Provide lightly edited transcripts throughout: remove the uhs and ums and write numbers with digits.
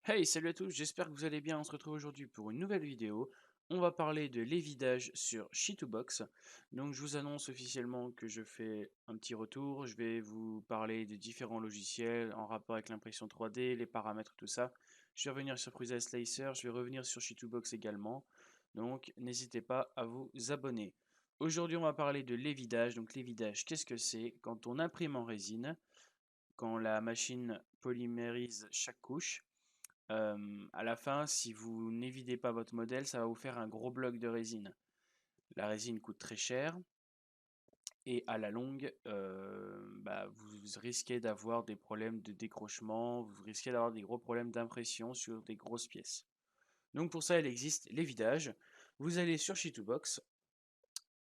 Hey, salut à tous, j'espère que vous allez bien. On se retrouve aujourd'hui pour une nouvelle vidéo. On va parler de l'évidage sur Shittobox. Donc, je vous annonce officiellement que je fais un petit retour. Je vais vous parler des différents logiciels en rapport avec l'impression 3D, les paramètres, tout ça. Je vais revenir sur Prusa Slicer, je vais revenir sur Shittobox également. Donc, n'hésitez pas à vous abonner. Aujourd'hui, on va parler de l'évidage. Donc, l'évidage, qu'est-ce que c'est? Quand on imprime en résine, quand la machine polymérise chaque couche. À la fin, si vous n'évidez pas votre modèle, ça va vous faire un gros bloc de résine. La résine coûte très cher et à la longue, vous risquez d'avoir des problèmes de décrochement, vous risquez d'avoir des gros problèmes d'impression sur des grosses pièces. Donc pour ça, il existe l'évidage. Vous allez sur Shittobox,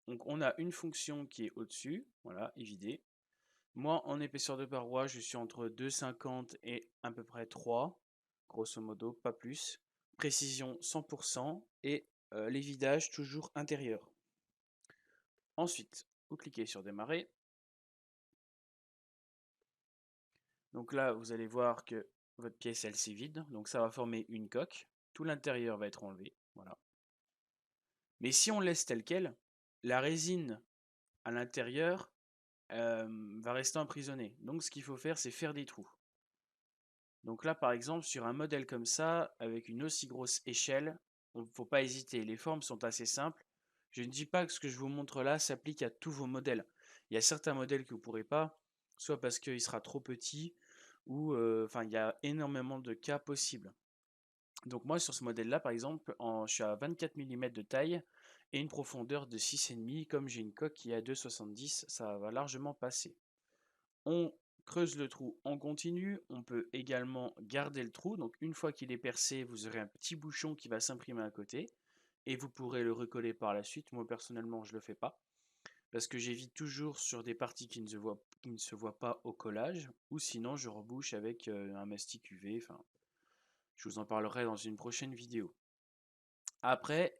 donc on a une fonction qui est au-dessus, voilà, évider. Moi, en épaisseur de paroi, je suis entre 2,50 et à peu près 3, grosso modo, pas plus. Précision 100% et l'évidage toujours intérieur. Ensuite, vous cliquez sur démarrer. Donc là, vous allez voir que votre pièce, elle s'est vide. Donc ça va former une coque. Tout l'intérieur va être enlevé. Voilà. Mais si on laisse tel quel, la résine à l'intérieur va rester emprisonnée. Donc ce qu'il faut faire, c'est faire des trous. Donc là, par exemple, sur un modèle comme ça, avec une aussi grosse échelle, il ne faut pas hésiter. Les formes sont assez simples. Je ne dis pas que ce que je vous montre là s'applique à tous vos modèles. Il y a certains modèles que vous ne pourrez pas, soit parce qu'il sera trop petit, ou il y a énormément de cas possibles. Donc moi, sur ce modèle-là, par exemple, je suis à 24 mm de taille et une profondeur de 6,5. Comme j'ai une coque qui est à 2,70, ça va largement passer. On creuse le trou en continu, on peut également garder le trou, donc une fois qu'il est percé, vous aurez un petit bouchon qui va s'imprimer à côté, et vous pourrez le recoller par la suite. Moi personnellement je ne le fais pas, parce que j'évite toujours sur des parties qui ne se voient pas au collage, ou sinon je rebouche avec un mastic UV, enfin je vous en parlerai dans une prochaine vidéo. Après,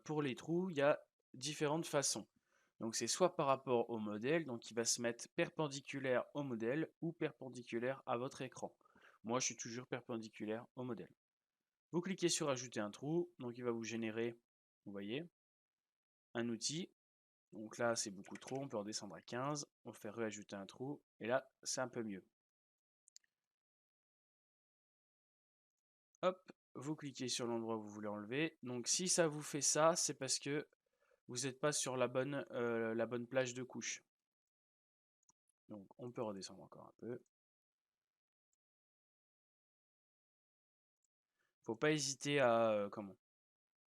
pour les trous, il y a différentes façons. Donc c'est soit par rapport au modèle, donc il va se mettre perpendiculaire au modèle ou perpendiculaire à votre écran. Moi, je suis toujours perpendiculaire au modèle. Vous cliquez sur ajouter un trou, donc il va vous générer, vous voyez, un outil. Donc là, c'est beaucoup trop, on peut redescendre à 15, on fait réajouter un trou, et là, c'est un peu mieux. Hop, vous cliquez sur l'endroit où vous voulez enlever. Donc si ça vous fait ça, c'est parce que vous n'êtes pas sur la bonne plage de couche. Donc on peut redescendre encore un peu. Faut pas hésiter à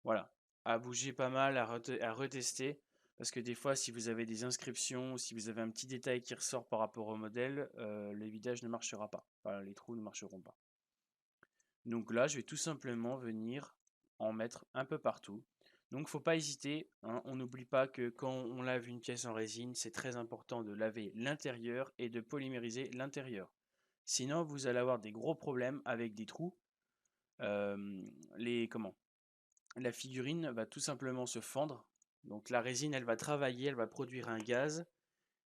voilà, à bouger pas mal, à retester. Parce que des fois, si vous avez des inscriptions, si vous avez un petit détail qui ressort par rapport au modèle, le vidage ne marchera pas. Enfin, les trous ne marcheront pas. Donc là, je vais tout simplement venir en mettre un peu partout. Donc faut pas hésiter, hein. On n'oublie pas que quand on lave une pièce en résine, c'est très important de laver l'intérieur et de polymériser l'intérieur. Sinon, vous allez avoir des gros problèmes avec des trous. Comment? La figurine va tout simplement se fendre. Donc la résine, elle va travailler, elle va produire un gaz.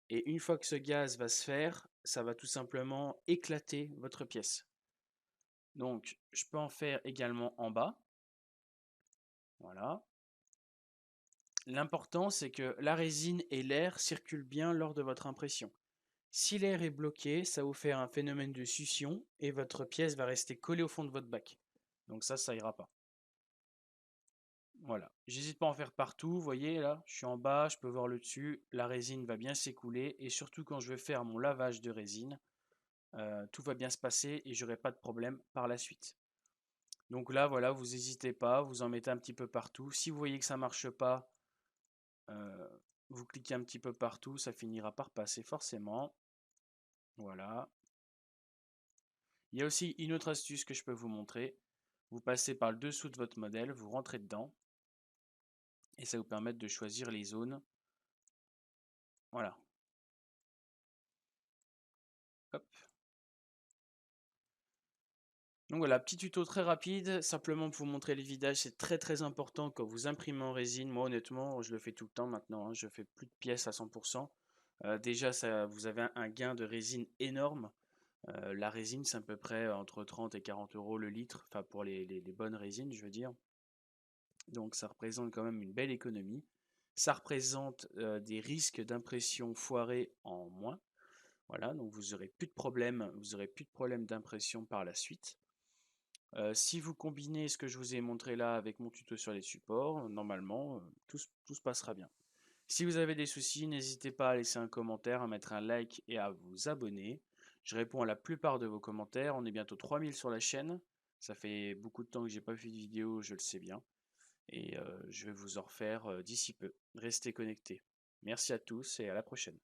Et une fois que ce gaz va se faire, ça va tout simplement éclater votre pièce. Donc je peux en faire également en bas. Voilà. L'important, c'est que la résine et l'air circulent bien lors de votre impression. Si l'air est bloqué, ça va vous faire un phénomène de succion et votre pièce va rester collée au fond de votre bac. Donc ça ira pas. Voilà. J'hésite pas à en faire partout. Vous voyez là, je suis en bas, je peux voir le dessus. La résine va bien s'écouler et surtout quand je vais faire mon lavage de résine, tout va bien se passer et j'aurai pas de problème par la suite. Donc là, voilà, vous n'hésitez pas, vous en mettez un petit peu partout. Si vous voyez que ça marche pas, euh, vous cliquez un petit peu partout, ça finira par passer forcément. Voilà. Il y a aussi une autre astuce que je peux vous montrer. Vous passez par le dessous de votre modèle, vous rentrez dedans et ça vous permet de choisir les zones. Voilà. Hop. Donc voilà, petit tuto très rapide, simplement pour vous montrer les vidages, c'est très important quand vous imprimez en résine. Moi honnêtement, je le fais tout le temps maintenant, hein, je fais plus de pièces à 100%. Déjà, ça, vous avez un gain de résine énorme. La résine, c'est à peu près entre 30 et 40 euros le litre, enfin pour les bonnes résines, je veux dire. Donc ça représente quand même une belle économie. Ça représente des risques d'impression foirés en moins. Voilà, donc vous aurez plus de problème d'impression par la suite. Si vous combinez ce que je vous ai montré là avec mon tuto sur les supports, normalement, tout se passera bien. Si vous avez des soucis, n'hésitez pas à laisser un commentaire, à mettre un like et à vous abonner. Je réponds à la plupart de vos commentaires. On est bientôt 3000 sur la chaîne. Ça fait beaucoup de temps que j'ai pas fait de vidéo, je le sais bien. Et je vais vous en refaire d'ici peu. Restez connectés. Merci à tous et à la prochaine.